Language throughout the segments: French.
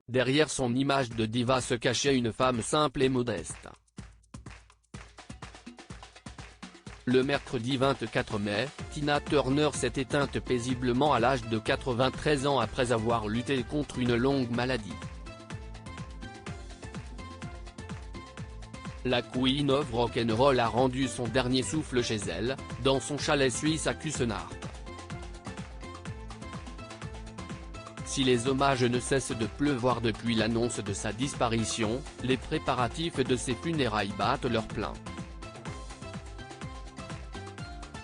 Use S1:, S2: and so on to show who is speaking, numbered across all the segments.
S1: Derrière son image de diva se cachait une femme simple et modeste. Le mercredi 24 mai, Tina Turner s'est éteinte paisiblement à l'âge de 93 ans après avoir lutté contre une longue maladie. La Queen of Rock'n'Roll a rendu son dernier souffle chez elle, dans son chalet suisse à Kusenhardt. Si les hommages ne cessent de pleuvoir depuis l'annonce de sa disparition, les préparatifs de ses funérailles battent leur plein.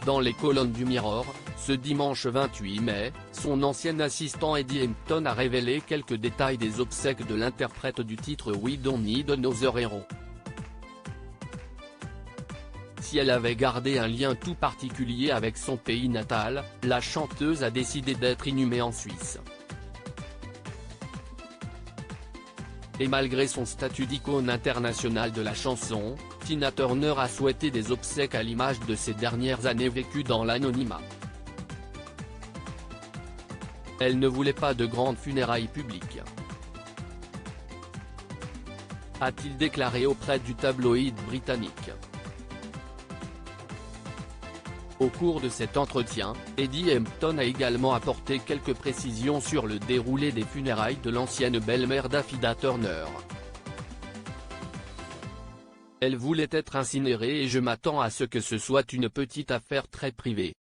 S1: Dans les colonnes du Mirror, ce dimanche 28 mai, son ancien assistant Eddie Hampton a révélé quelques détails des obsèques de l'interprète du titre We Don't Need Another Hero. Si elle avait gardé un lien tout particulier avec son pays natal, la chanteuse a décidé d'être inhumée en Suisse. Et malgré son statut d'icône internationale de la chanson, Tina Turner a souhaité des obsèques à l'image de ses dernières années vécues dans l'anonymat. Elle ne voulait pas de grandes funérailles publiques, a-t-il déclaré auprès du tabloïd britannique. Au cours de cet entretien, Eddie Hampton a également apporté quelques précisions sur le déroulé des funérailles de l'ancienne belle-mère d'Affida Turner. Elle voulait être incinérée et je m'attends à ce que ce soit une petite affaire très privée,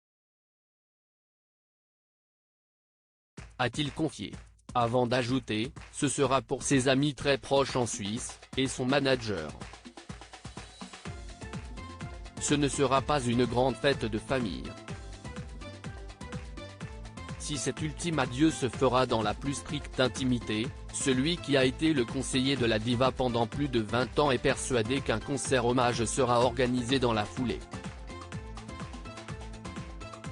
S1: a-t-il confié. Avant d'ajouter, ce sera pour ses amis très proches en Suisse, et son manager. Ce ne sera pas une grande fête de famille. Si cet ultime adieu se fera dans la plus stricte intimité, celui qui a été le conseiller de la diva pendant plus de 20 ans est persuadé qu'un concert hommage sera organisé dans la foulée.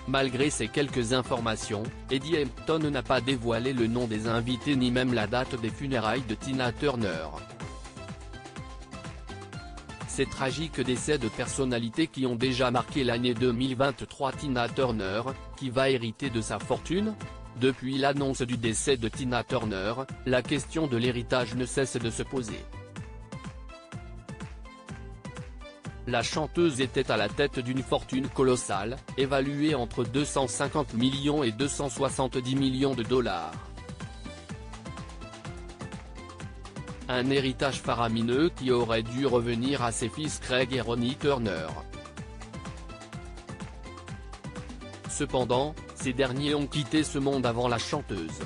S1: Malgré ces quelques informations, Eddie Hampton n'a pas dévoilé le nom des invités ni même la date des funérailles de Tina Turner. Ces tragiques décès de personnalités qui ont déjà marqué l'année 2023. Tina Turner, qui va hériter de sa fortune ? Depuis l'annonce du décès de Tina Turner, la question de l'héritage ne cesse de se poser. La chanteuse était à la tête d'une fortune colossale, évaluée entre 250 millions et 270 millions de dollars. Un héritage faramineux qui aurait dû revenir à ses fils Craig et Ronnie Turner. Cependant, ces derniers ont quitté ce monde avant la chanteuse.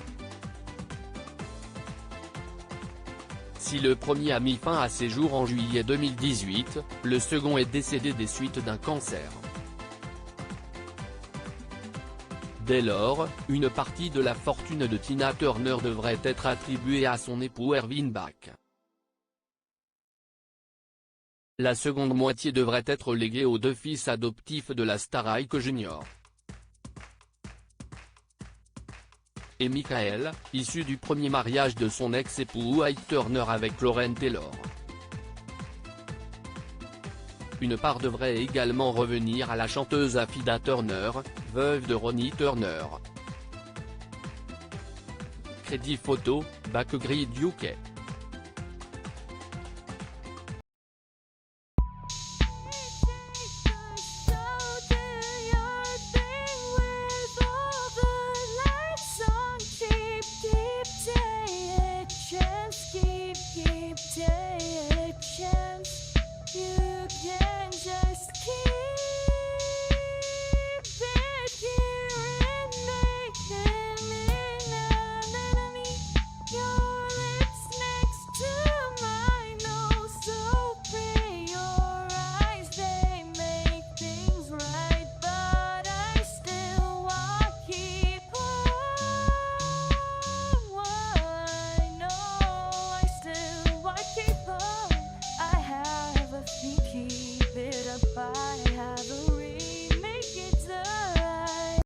S1: Si le premier a mis fin à ses jours en juillet 2018, le second est décédé des suites d'un cancer. Dès lors, une partie de la fortune de Tina Turner devrait être attribuée à son époux Erwin Bach. La seconde moitié devrait être léguée aux deux fils adoptifs de la star Ike Jr. et Michael, issu du premier mariage de son ex-époux Ike Turner avec Lauren Taylor. Une part devrait également revenir à la chanteuse Affida Turner, veuve de Ronnie Turner. Crédit photo, Backgrid UK.